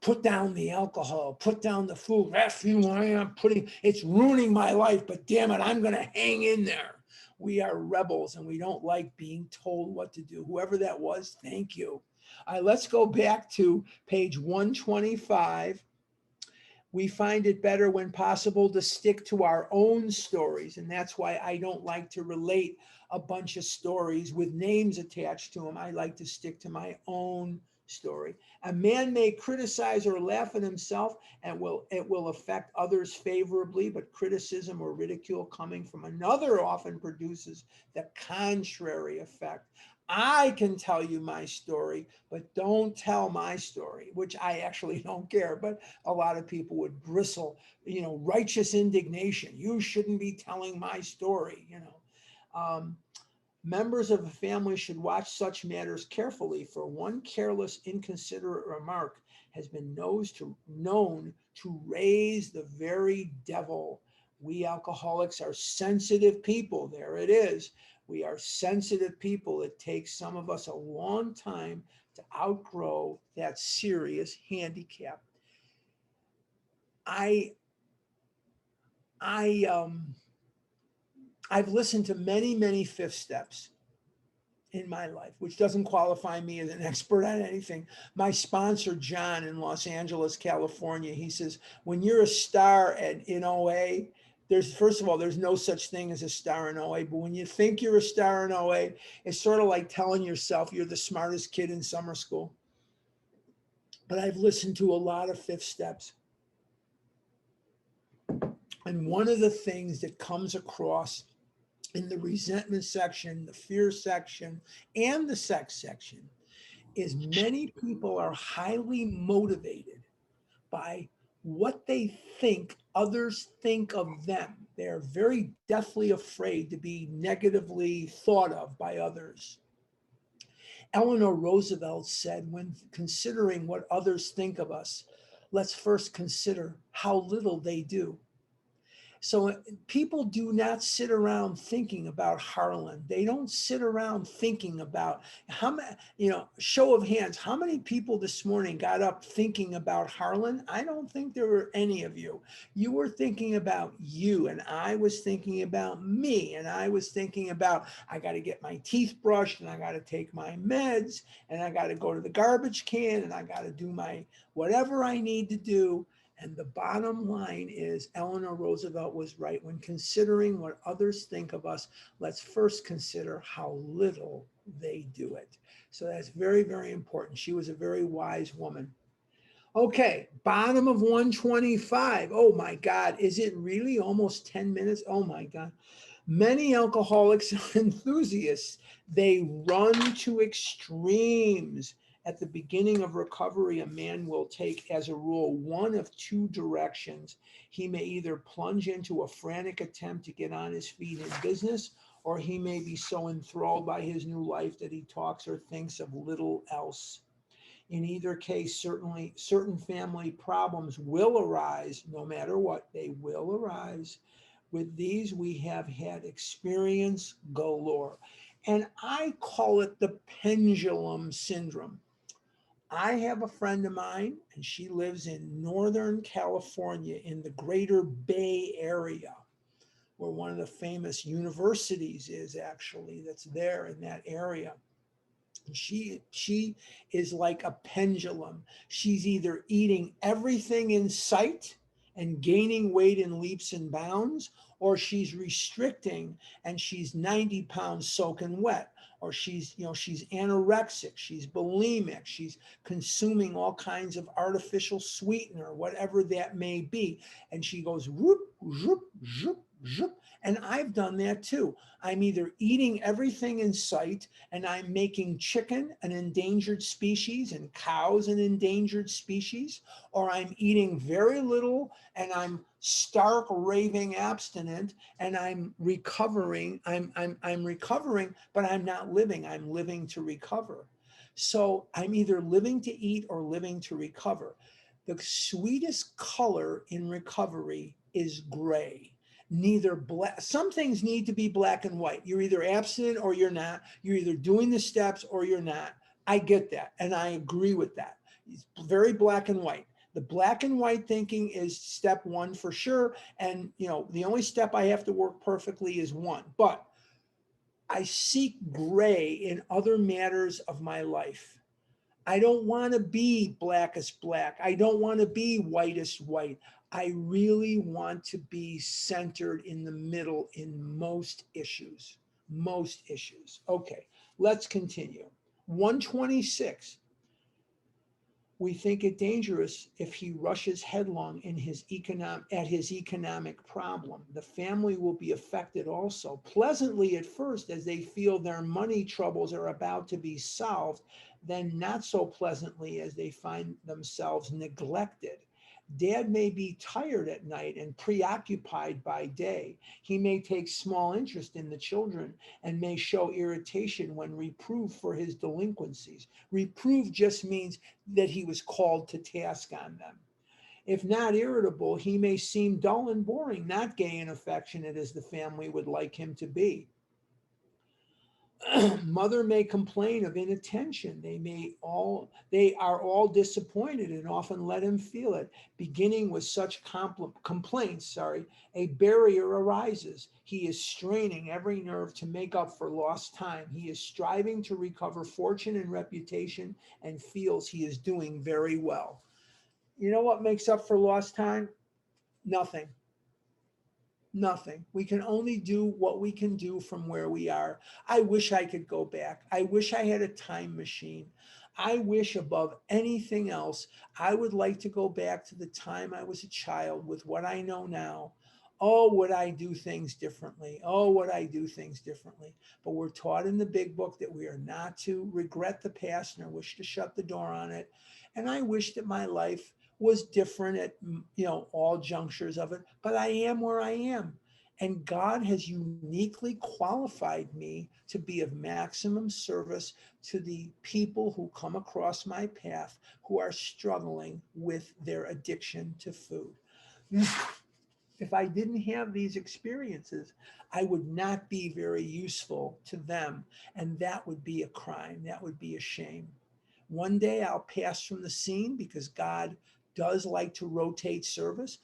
Put down the alcohol, put down the food. That's who I am putting. It's ruining my life, but damn it, I'm going to hang in there. We are rebels, and we don't like being told what to do. Whoever that was, thank you. All right, let's go back to page 125. We find it better when possible to stick to our own stories. And that's why I don't like to relate a bunch of stories with names attached to them. I like to stick to my own story. A man may criticize or laugh at himself, and it will affect others favorably, but criticism or ridicule coming from another often produces the contrary effect. I can tell you my story, but don't tell my story, which I actually don't care. But a lot of people would bristle, righteous indignation. You shouldn't be telling my story, Members of a family should watch such matters carefully, for one careless, inconsiderate remark has been known to raise the very devil. We alcoholics are sensitive people. There it is. We are sensitive people. It takes some of us a long time to outgrow that serious handicap. I've listened to many, many fifth steps in my life, which doesn't qualify me as an expert on anything. My sponsor, John, in Los Angeles, California, he says, when you're a star in OA, first of all, there's no such thing as a star in OA, but when you think you're a star in OA, it's sort of like telling yourself you're the smartest kid in summer school. But I've listened to a lot of fifth steps. And one of the things that comes across in the resentment section, the fear section, and the sex section is many people are highly motivated by what they think others think of them. They're very deathly afraid to be negatively thought of by others. Eleanor Roosevelt said, when considering what others think of us, let's first consider how little they do. So people do not sit around thinking about Harlan. They don't sit around thinking about how many, show of hands, how many people this morning got up thinking about Harlan? I don't think there were any of you. You were thinking about you, and I was thinking about me, and I was thinking about, I got to get my teeth brushed, and I got to take my meds, and I got to go to the garbage can, and I got to do my whatever I need to do. And the bottom line is Eleanor Roosevelt was right. When considering what others think of us, let's first consider how little they do it. So that's very, very important. She was a very wise woman. Okay, bottom of 125. Oh my God, is it really almost 10 minutes? Oh my God. Many alcoholics are enthusiasts. They run to extremes. At the beginning of recovery, a man will take, as a rule, one of two directions. He may either plunge into a frantic attempt to get on his feet in business, or he may be so enthralled by his new life that he talks or thinks of little else. In either case, certainly certain family problems will arise, no matter what, they will arise. With these, we have had experience galore. And I call it the pendulum syndrome. I have a friend of mine, and she lives in Northern California in the greater Bay Area, where one of the famous universities is actually, that's there in that area. She is like a pendulum. She's either eating everything in sight and gaining weight in leaps and bounds, or she's restricting and she's 90 pounds soaking wet, or she's anorexic, she's bulimic, she's consuming all kinds of artificial sweetener, whatever that may be. And she goes whoop, whoop, whoop, whoop. And I've done that too. I'm either eating everything in sight, and I'm making chicken an endangered species and cows an endangered species, or I'm eating very little and I'm stark raving abstinent, and I'm recovering. I'm recovering, but I'm not living. I'm living to recover. So I'm either living to eat or living to recover. The sweetest color in recovery is gray. Neither black, some things need to be black and white. You're either abstinent or you're not. You're either doing the steps or you're not. I get that, and I agree with that. It's very black and white. The black and white thinking is step one for sure. And the only step I have to work perfectly is one. But I seek gray in other matters of my life. I don't want to be blackest black. I don't want to be whitest white. I really want to be centered in the middle in most issues. Most issues. Okay, let's continue. 126. We think it dangerous if he rushes headlong in his economic problem. The family will be affected also, pleasantly at first as they feel their money troubles are about to be solved, then not so pleasantly as they find themselves neglected. Dad may be tired at night and preoccupied by day. He may take small interest in the children and may show irritation when reproved for his delinquencies. Reprove just means that he was called to task on them. If not irritable, he may seem dull and boring, not gay and affectionate as the family would like him to be. Mother may complain of inattention. They are all disappointed and often let him feel it. Beginning with such complaints, a barrier arises. He is straining every nerve to make up for lost time. He is striving to recover fortune and reputation and feels he is doing very well. You know what makes up for lost time? Nothing. Nothing. We can only do what we can do from where we are. I wish I could go back. I wish I had a time machine. I wish above anything else, I would like to go back to the time I was a child with what I know now. Oh, would I do things differently? Oh, would I do things differently? But we're taught in the big book that we are not to regret the past nor wish to shut the door on it. And I wish that my life was different at all junctures of it, but I am where I am. And God has uniquely qualified me to be of maximum service to the people who come across my path who are struggling with their addiction to food. If I didn't have these experiences, I would not be very useful to them. And that would be a crime. That would be a shame. One day I'll pass from the scene because God does like to rotate service.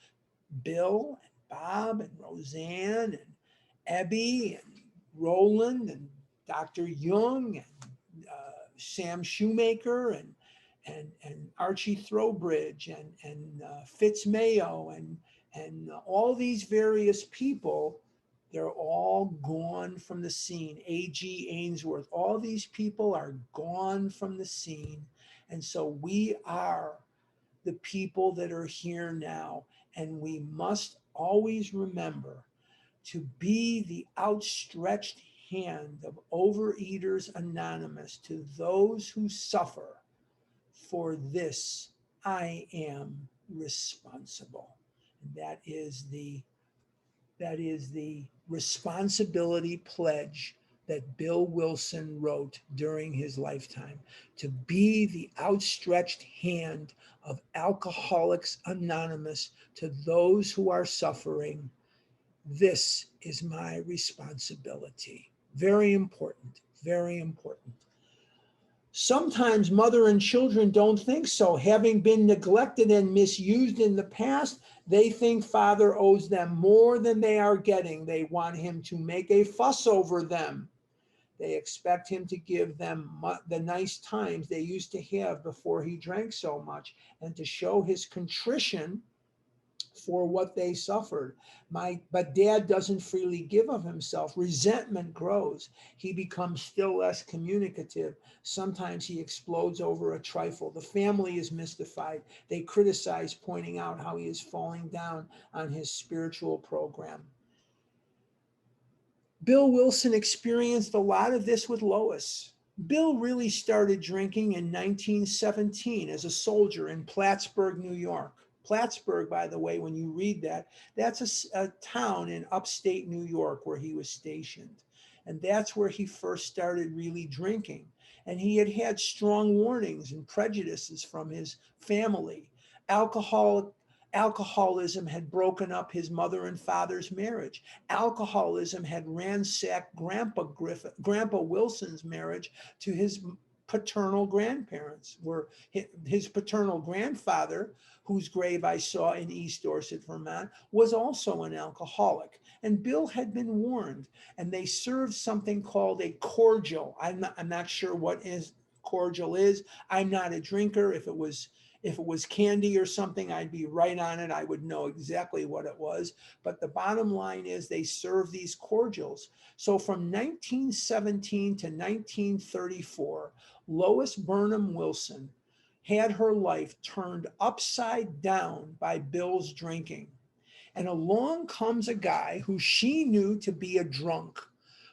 Bill and Bob and Roseanne and Abby and Roland and Dr. Jung and Sam Shoemaker and Archie Throwbridge and Fitz Mayo and all these various people, they're all gone from the scene. A.G. Ainsworth, all these people are gone from the scene. And so we are the people that are here now. And we must always remember to be the outstretched hand of Overeaters Anonymous to those who suffer. For this I am responsible. And that is the responsibility pledge that Bill Wilson wrote during his lifetime, to be the outstretched hand of Alcoholics Anonymous to those who are suffering. This is my responsibility. Very important, very important. Sometimes mother and children don't think so. Having been neglected and misused in the past, they think father owes them more than they are getting. They want him to make a fuss over them. They expect him to give them the nice times they used to have before he drank so much, and to show his contrition for what they suffered. But dad doesn't freely give of himself. Resentment grows. He becomes still less communicative. Sometimes he explodes over a trifle. The family is mystified. They criticize, pointing out how he is falling down on his spiritual program. Bill Wilson experienced a lot of this with Lois. Bill really started drinking in 1917 as a soldier in Plattsburgh, New York. Plattsburgh, by the way, when you read that, that's a town in upstate New York where he was stationed. And that's where he first started really drinking. And he had had strong warnings and prejudices from his family. Alcoholism had broken up his mother and father's marriage. Alcoholism had ransacked Grandpa Wilson's marriage to his paternal grandparents, were his paternal grandfather, whose grave I saw in East Dorset, Vermont, was also an alcoholic. And Bill had been warned, and they served something called a cordial. I'm not sure what cordial is. I'm not a drinker. If it was candy or something, I'd be right on it. I would know exactly what it was. But the bottom line is they serve these cordials. So from 1917 to 1934, Lois Burnham Wilson had her life turned upside down by Bill's drinking. And along comes a guy who she knew to be a drunk,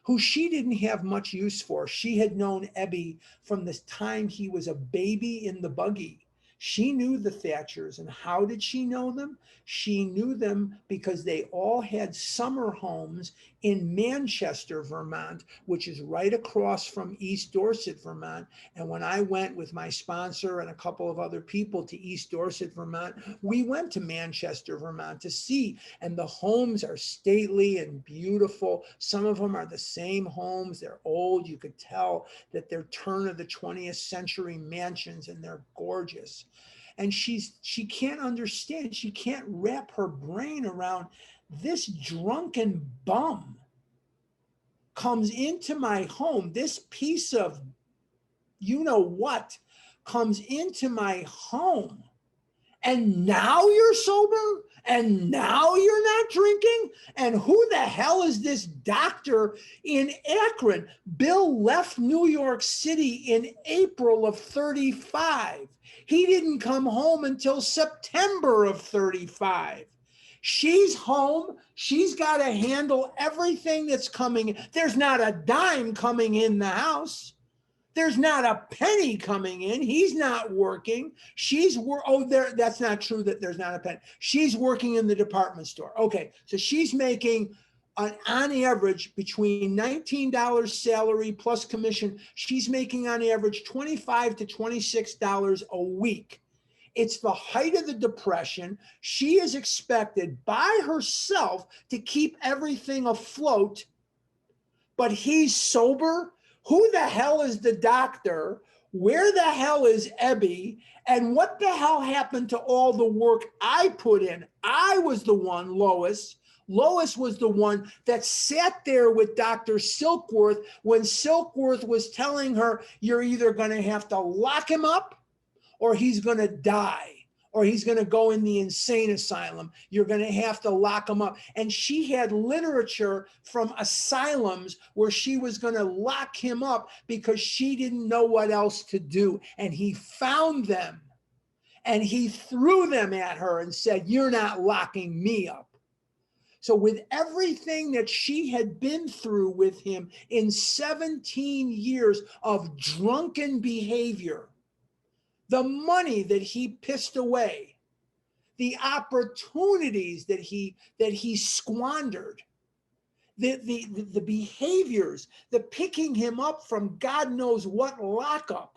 who she didn't have much use for. She had known Ebby from the time he was a baby in the buggy. She knew the Thatchers. And how did she know them? She knew them because they all had summer homes in Manchester, Vermont, which is right across from East Dorset, Vermont. And when I went with my sponsor and a couple of other people to East Dorset, Vermont, we went to Manchester, Vermont to see. And the homes are stately and beautiful. Some of them are the same homes. They're old. You could tell that they're turn of the 20th century mansions, and they're gorgeous. And she can't understand. She can't wrap her brain around this drunken bum comes into my home. This piece of you know what comes into my home. And now you're sober? And now you're not drinking? And who the hell is this doctor in Akron? Bill left New York City in April of 35. He didn't come home until September of 35. She's home. She's got to handle everything that's coming. There's not a dime coming in the house. There's not a penny coming in. He's not working. That's not true that there's not a penny. She's working in the department store. Okay, so she's making on average between $19 salary plus commission. She's making on average $25 to $26 a week. It's the height of the depression. She is expected by herself to keep everything afloat, but he's sober. Who the hell is the doctor? Where the hell is Ebby? And what the hell happened to all the work I put in? I was the one, Lois. Lois was the one that sat there with Dr. Silkworth when Silkworth was telling her, you're either going to have to lock him up or he's going to die, or he's going to go in the insane asylum. You're going to have to lock him up. And she had literature from asylums where she was going to lock him up because she didn't know what else to do. And he found them and he threw them at her and said, you're not locking me up. So with everything that she had been through with him in 17 years of drunken behavior, the money that he pissed away, the opportunities that he squandered, the behaviors, the picking him up from God knows what lockup,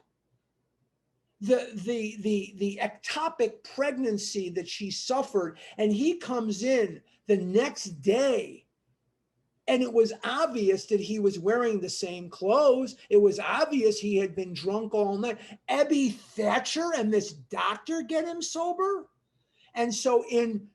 the ectopic pregnancy that she suffered, and he comes in the next day. And it was obvious that he was wearing the same clothes. It was obvious he had been drunk all night. Ebby Thatcher and this doctor get him sober. And so in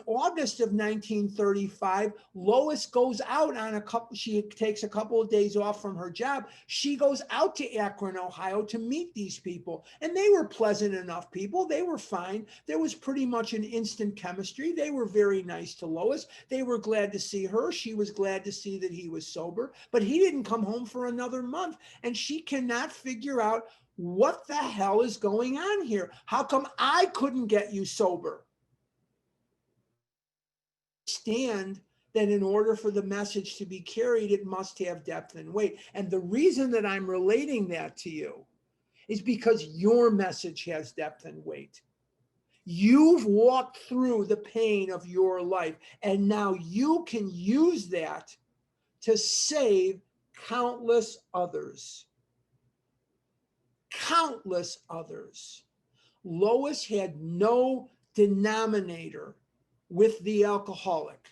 August of 1935, Lois goes out on she takes a couple of days off from her job. She goes out to Akron, Ohio to meet these people. And they were pleasant enough people. They were fine. There was pretty much an instant chemistry. They were very nice to Lois. They were glad to see her. She was glad to see that he was sober, but he didn't come home for another month. And she cannot figure out what the hell is going on here. How come I couldn't get you sober? Understand that in order for the message to be carried, it must have depth and weight. And the reason that I'm relating that to you is because your message has depth and weight. You've walked through the pain of your life, and now you can use that to save countless others. Countless others. Lois had no denominator with the alcoholic.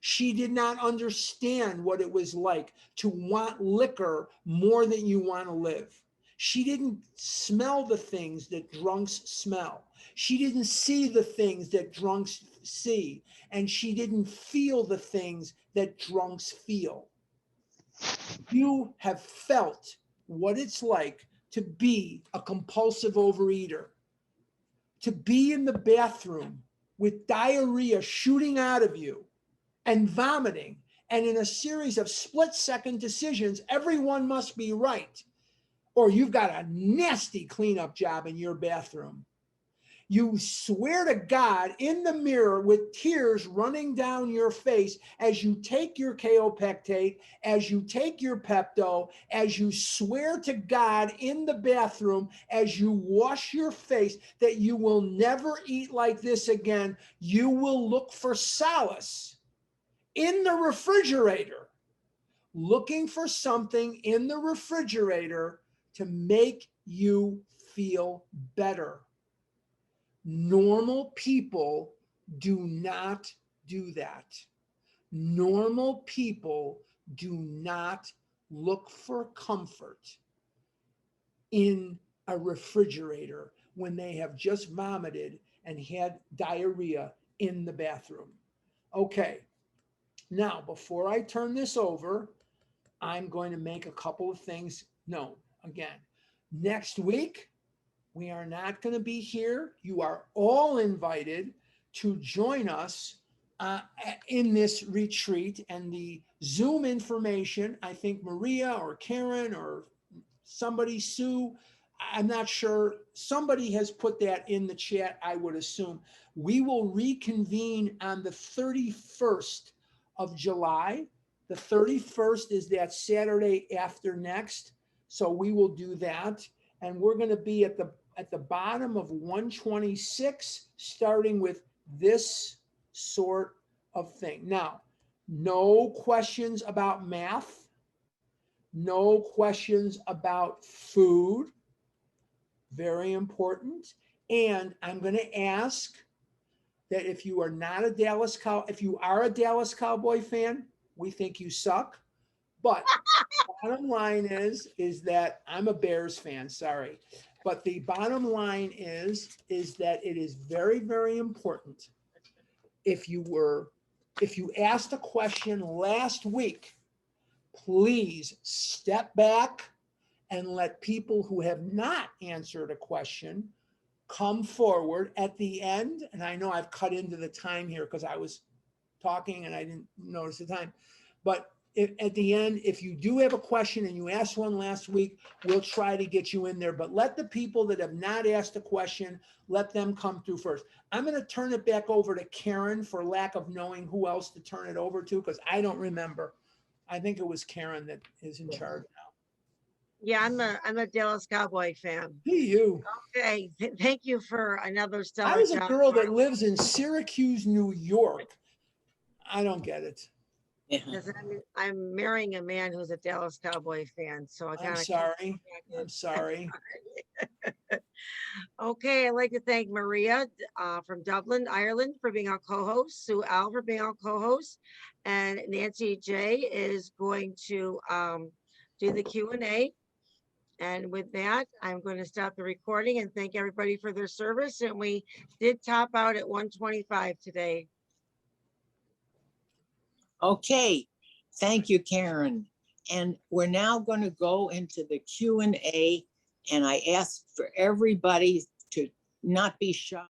She did not understand what it was like to want liquor more than you want to live. She didn't smell the things that drunks smell. She didn't see the things that drunks see. And she didn't feel the things that drunks feel. You have felt what it's like to be a compulsive overeater, to be in the bathroom with diarrhea shooting out of you and vomiting, and in a series of split-second decisions, everyone must be right, or you've got a nasty cleanup job in your bathroom. You swear to God in the mirror with tears running down your face as you take your kaopectate, as you take your Pepto, as you swear to God in the bathroom, as you wash your face, that you will never eat like this again. You will look for solace in the refrigerator, looking for something in the refrigerator to make you feel better. Normal people do not do that. Normal people do not look for comfort in a refrigerator when they have just vomited and had diarrhea in the bathroom. Okay, now before I turn this over, I'm going to make a couple of things known. Again, next week, we are not going to be here. You are all invited to join us in this retreat, and the Zoom information, I think Maria or Karen or somebody, Sue, I'm not sure. Somebody has put that in the chat, I would assume. We will reconvene on the 31st of July. The 31st is that Saturday after next. So we will do that. And we're going to be at the bottom of 126, starting with this sort of thing. Now, no questions about math, no questions about food, very important, And I'm going to ask that if you are not a if you are a Dallas Cowboy fan, we think you suck. But bottom line is that I'm a Bears fan, sorry. But the bottom line is that it is very, very important. If you asked a question last week, please step back and let people who have not answered a question come forward at the end. And I know I've cut into the time here because I was talking and I didn't notice the time. But at the end, if you do have a question and you asked one last week, we'll try to get you in there. But let the people that have not asked a question, let them come through first. I'm going to turn it back over to Karen for lack of knowing who else to turn it over to, because I don't remember. I think it was Karen that is in charge now. Yeah, I'm a Dallas Cowboy fan. Hey, you. Okay, thank you for another I stellar was a job. girl that lives in Syracuse, New York. I don't get it. Yeah. Because I'm marrying a man who's a Dallas Cowboy fan, so I I'm gotta. sorry. I'm sorry. Okay, I'd like to thank Maria from Dublin, Ireland, for being our co-host, Sue Al for being our co-host, and Nancy J is going to do the Q&A. And with that, I'm going to stop the recording and thank everybody for their service. And we did top out at 125 today. Okay, thank you, Karen. And we're now going to go into the Q&A, and I ask for everybody to not be shy.